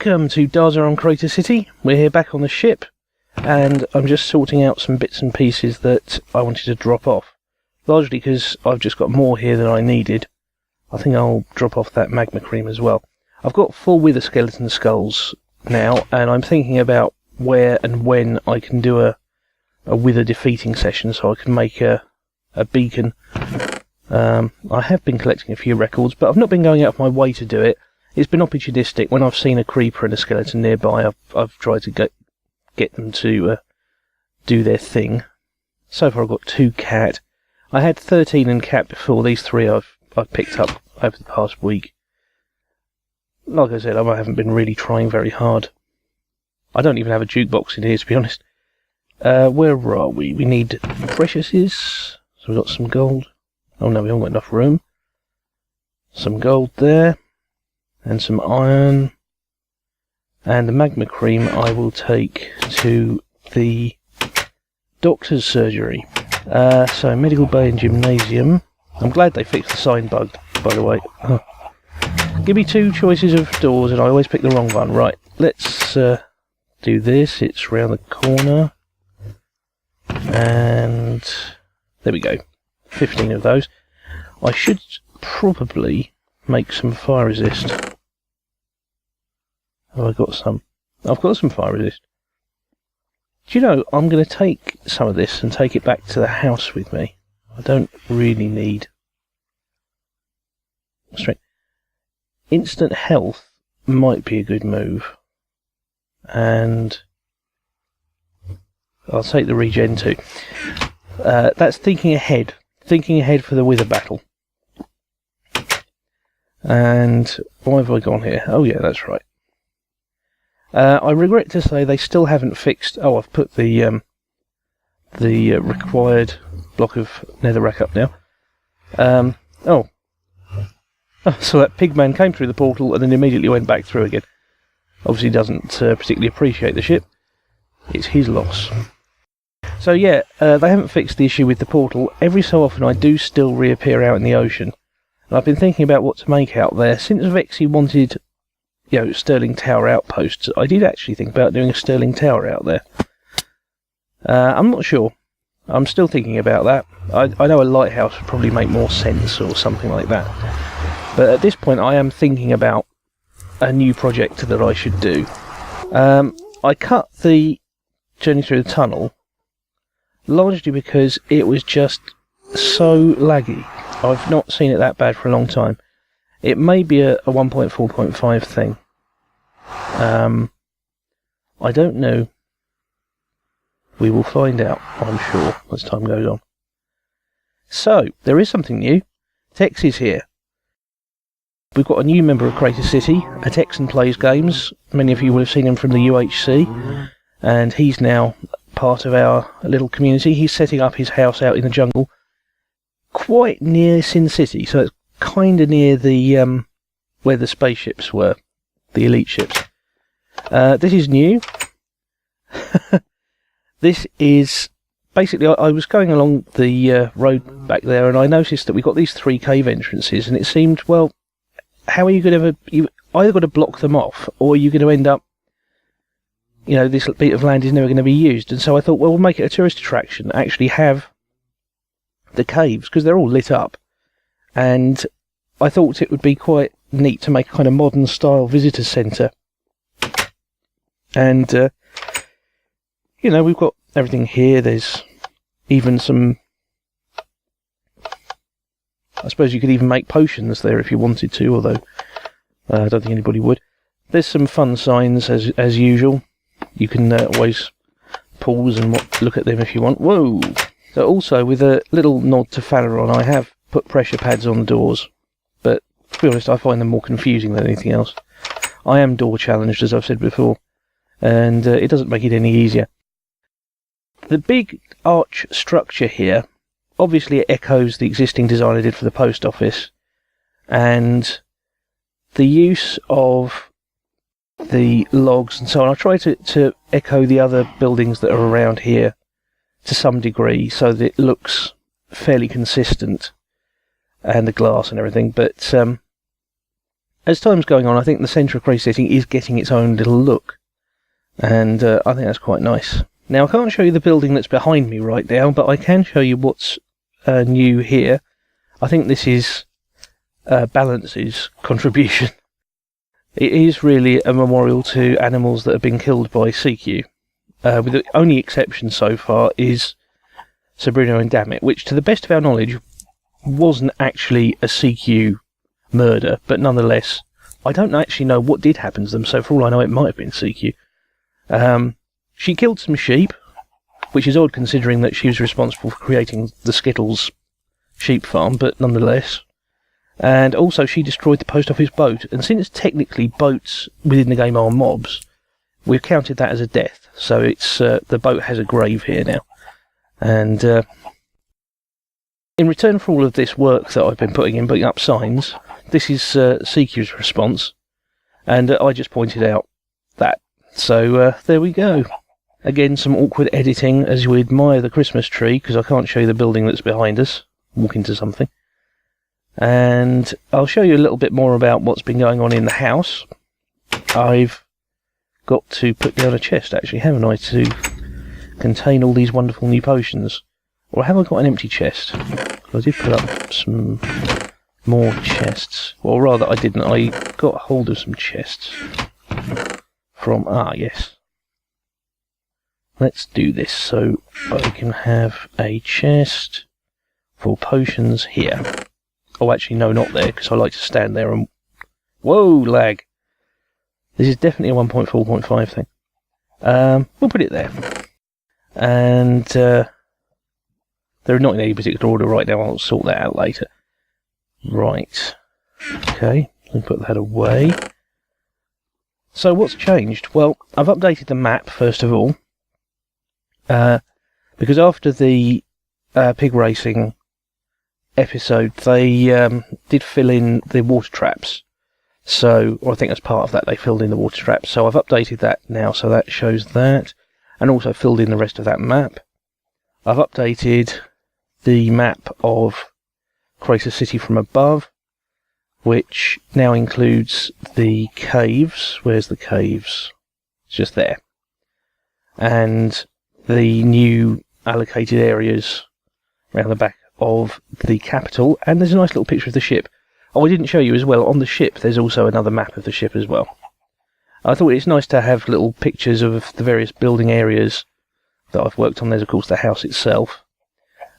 Welcome to Darzzr on Crater City. We're here back on the ship, and I'm just sorting out some bits and pieces that I wanted to drop off. Largely because I've just got more here than I needed. I think I'll drop off that magma cream as well. I've got 4 wither skeleton skulls now, and I'm thinking about where and when I can do a wither defeating session so I can make a beacon. I have been collecting a few records, but I've not been going out of my way to do it. It's been opportunistic. When I've seen a creeper and a skeleton nearby, I've tried to get them to do their thing. So far I've got 2 cat. I had 13 in cat before. These 3 I've picked up over the past week. Like I said, I haven't been really trying very hard. I don't even have a jukebox in here, to be honest. Where are we? We need preciouses. So we've got some gold. Oh no, we haven't got enough room. Some gold there. And some iron. And the magma cream I will take to the doctor's surgery. So, medical bay and gymnasium. I'm glad they fixed the sign bug, by the way. Oh. Give me 2 choices of doors and I always pick the wrong one. Right, let's do this. It's round the corner. And there we go. 15 of those. I should probably make some fire resist. Have I got some? I've got some fire resist. Do you know, I'm going to take some of this and take it back to the house with me. I don't really need strength. Instant health might be a good move. And I'll take the regen too. That's thinking ahead. Thinking ahead for the wither battle. And why have I gone here? Oh yeah, that's right. I regret to say they still haven't fixed... Oh, I've put the required block of netherrack up now. Oh, so that pigman came through the portal and then immediately went back through again. Obviously doesn't particularly appreciate the ship. It's his loss. So yeah, they haven't fixed the issue with the portal. Every so often I do still reappear out in the ocean. And I've been thinking about what to make out there. Since Vexy wanted... Sterling Tower outposts. I did actually think about doing a Sterling Tower out there. I'm not sure. I'm still thinking about that. I know a lighthouse would probably make more sense or something like that. But at this point I am thinking about a new project that I should do. I cut the journey through the tunnel largely because it was just so laggy. I've not seen it that bad for a long time. It may be a 1.4.5 thing. I don't know. We will find out, I'm sure, as time goes on. So, there is something new. Tex is here. We've got a new member of Crater City, a Texan plays games. Many of you will have seen him from the UHC. And he's now part of our little community. He's setting up his house out in the jungle, quite near Sin City, so it's kind of near the where the spaceships were, the elite ships. This is new. This is basically, I was going along the road back there and I noticed that we got these 3 cave entrances and it seemed, well, how are you going to you either got to block them off or you're going to end up, this bit of land is never going to be used. And so I thought, well, we'll make it a tourist attraction, actually have the caves, because they're all lit up. And I thought it would be quite neat to make a kind of modern style visitor centre. And, we've got everything here. There's even some... I suppose you could even make potions there if you wanted to, although I don't think anybody would. There's some fun signs, as usual. You can always pause and look at them if you want. Whoa! So also, with a little nod to Phaleron, I have put pressure pads on doors. But, to be honest, I find them more confusing than anything else. I am door challenged, as I've said before. And it doesn't make it any easier. The big arch structure here, obviously it echoes the existing design I did for the post office. And the use of the logs and so on, I try to echo the other buildings that are around here to some degree so that it looks fairly consistent, and the glass and everything, but as time's going on, I think the centre of Cray City is getting its own little look. And I think that's quite nice. Now, I can't show you the building that's behind me right now, but I can show you what's new here. I think this is Balance's contribution. It is really a memorial to animals that have been killed by CQ. With the only exception so far is Sabrina and Dammit, which to the best of our knowledge wasn't actually a CQ murder, but nonetheless, I don't actually know what did happen to them, so for all I know it might have been CQ. She killed some sheep, which is odd considering that she was responsible for creating the Skittles sheep farm, but nonetheless. And also she destroyed the post office boat, and since technically boats within the game are mobs, we've counted that as a death, so it's the boat has a grave here now. And in return for all of this work that I've been putting up signs, this is CQ's response, and I just pointed out that. So there we go. Again, some awkward editing as you admire the Christmas tree, because I can't show you the building that's behind us. Walk into something. And I'll show you a little bit more about what's been going on in the house. I've got to put down a chest, actually, haven't I, to contain all these wonderful new potions. Or have I got an empty chest? I did put up some more chests. Well, rather, I didn't. I got hold of some chests from... yes. Let's do this so I can have a chest for potions here. Oh, actually, no, not there, because I like to stand there and... Whoa, lag! This is definitely a 1.4.5 thing. We'll put it there. And they're not in any particular order right now. I'll sort that out later. Right. Okay, let me put that away. So what's changed? Well, I've updated the map, first of all. Because after the pig racing episode, they did fill in the water traps. So, or I think as part of that they filled in the water traps. So I've updated that now, so that shows that. And also filled in the rest of that map. I've updated the map of Crater City from above, which now includes the caves. Where's the caves? It's just there. And the new allocated areas around the back of the capital, and there's a nice little picture of the ship. Oh, I didn't show you as well, on the ship there's also another map of the ship as well. I thought it's nice to have little pictures of the various building areas that I've worked on. There's of course the house itself.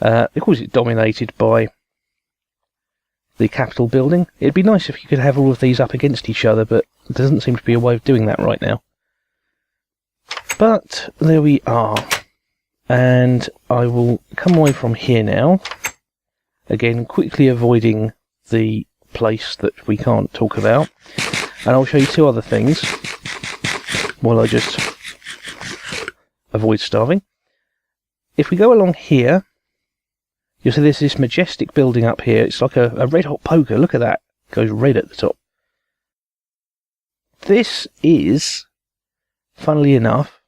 Of course it's dominated by the Capitol building. It'd be nice if you could have all of these up against each other, but there doesn't seem to be a way of doing that right now. But there we are, and I will come away from here now, again quickly avoiding the place that we can't talk about, and I'll show you two other things while I just avoid starving. If we go along here, you'll see there's this majestic building up here. It's like a red hot poker. Look at that, it goes red at the top. This is, funnily enough,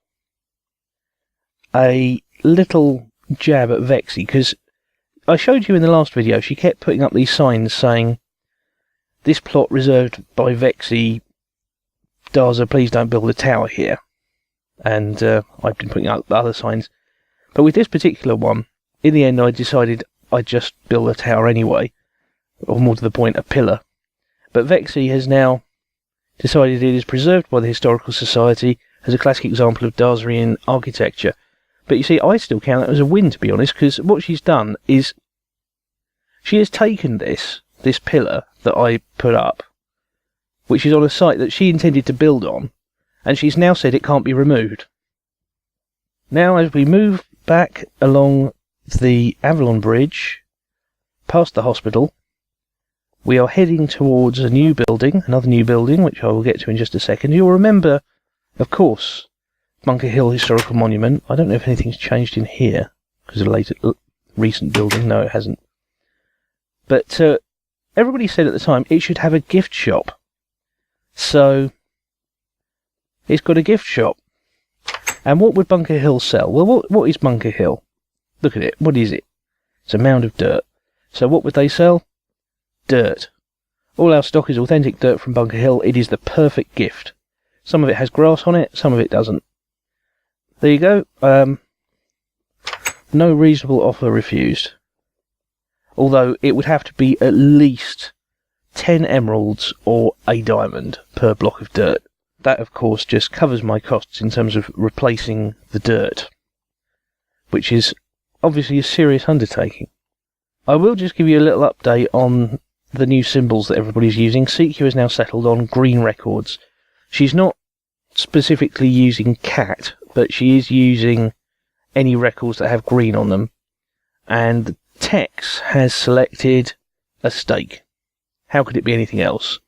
a little jab at Vexy, because I showed you in the last video she kept putting up these signs saying, this plot reserved by Vexy, Darzzr, please don't build a tower here. And I've been putting up other signs. But with this particular one, in the end I decided I'd just build a tower anyway, or more to the point, a pillar. But Vexy has now decided it is preserved by the Historical Society as a classic example of Darzzrian architecture. But you see, I still count that as a win, to be honest, because what she's done is she has taken this pillar that I put up, which is on a site that she intended to build on, and she's now said it can't be removed. Now, as we move back along the Avalon Bridge, past the hospital, we are heading towards a new building, another new building, which I will get to in just a second. You'll remember, of course, Bunker Hill Historical Monument. I don't know if anything's changed in here because of the recent building. No, it hasn't. But everybody said at the time it should have a gift shop. So it's got a gift shop. And what would Bunker Hill sell? Well, what is Bunker Hill? Look at it. What is it? It's a mound of dirt. So what would they sell? Dirt. All our stock is authentic dirt from Bunker Hill. It is the perfect gift. Some of it has grass on it, some of it doesn't. There you go. No reasonable offer refused. Although it would have to be at least 10 emeralds or a diamond per block of dirt. That, of course, just covers my costs in terms of replacing the dirt, which is obviously a serious undertaking. I will just give you a little update on the new symbols that everybody's using. CQ has now settled on green records. She's not specifically using cat, but she is using any records that have green on them. And Tex has selected a stake. How could it be anything else?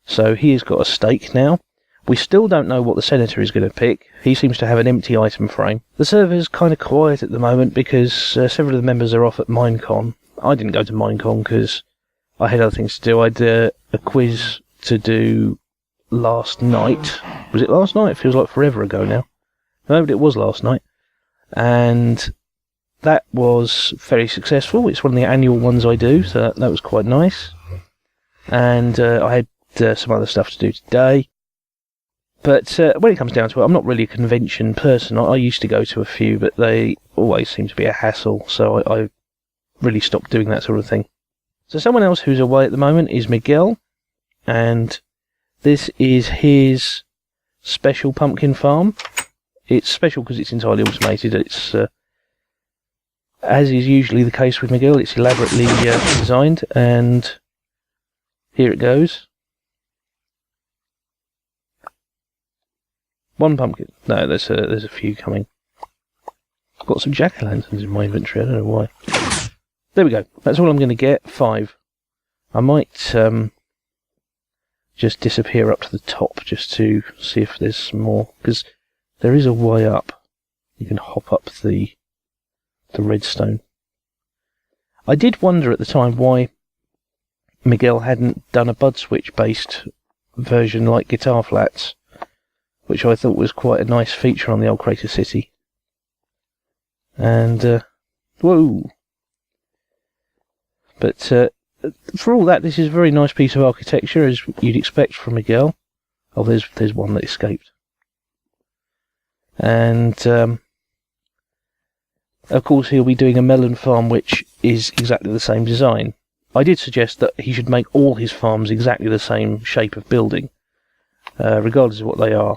So he has got a stake now. We still don't know what the senator is going to pick. He seems to have an empty item frame. The server's kind of quiet at the moment because several of the members are off at Minecon. I didn't go to Minecon because I had other things to do. I had a quiz to do last night. Was it last night? It feels like forever ago now. No, but it was last night. And that was very successful. It's one of the annual ones I do, so that was quite nice. And I had some other stuff to do today. But when it comes down to it, I'm not really a convention person. I used to go to a few, but they always seem to be a hassle, so I really stopped doing that sort of thing. So someone else who's away at the moment is Miguel, and this is his special pumpkin farm. It's special because it's entirely automated. It's, as is usually the case with Miguel, it's elaborately designed, and here it goes. One pumpkin. No, there's a few coming. I've got some jack-o'-lanterns in my inventory, I don't know why. There we go. That's all I'm going to get. 5. I might just disappear up to the top just to see if there's some more, because there is a way up. You can hop up the redstone. I did wonder at the time why Miguel hadn't done a bud switch based version like Guitar Flats, which I thought was quite a nice feature on the old Crater City. And, whoa! But, for all that, this is a very nice piece of architecture, as you'd expect from Miguel. Oh, there's one that escaped. And, of course, he'll be doing a melon farm, which is exactly the same design. I did suggest that he should make all his farms exactly the same shape of building, regardless of what they are.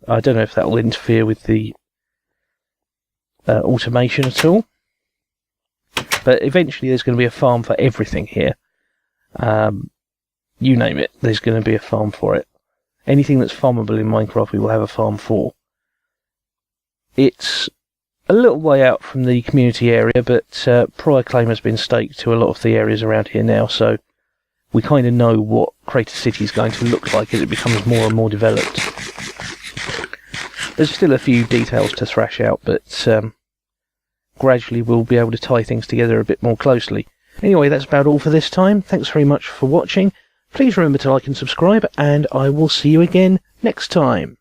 I don't know if that will interfere with the automation at all. But eventually there's going to be a farm for everything here. You name it, there's going to be a farm for it. Anything that's farmable in Minecraft we will have a farm for. It's a little way out from the community area, but prior claim has been staked to a lot of the areas around here now, so we kind of know what Crater City is going to look like as it becomes more and more developed. There's still a few details to thrash out, but gradually we'll be able to tie things together a bit more closely. Anyway, that's about all for this time. Thanks very much for watching. Please remember to like and subscribe, and I will see you again next time.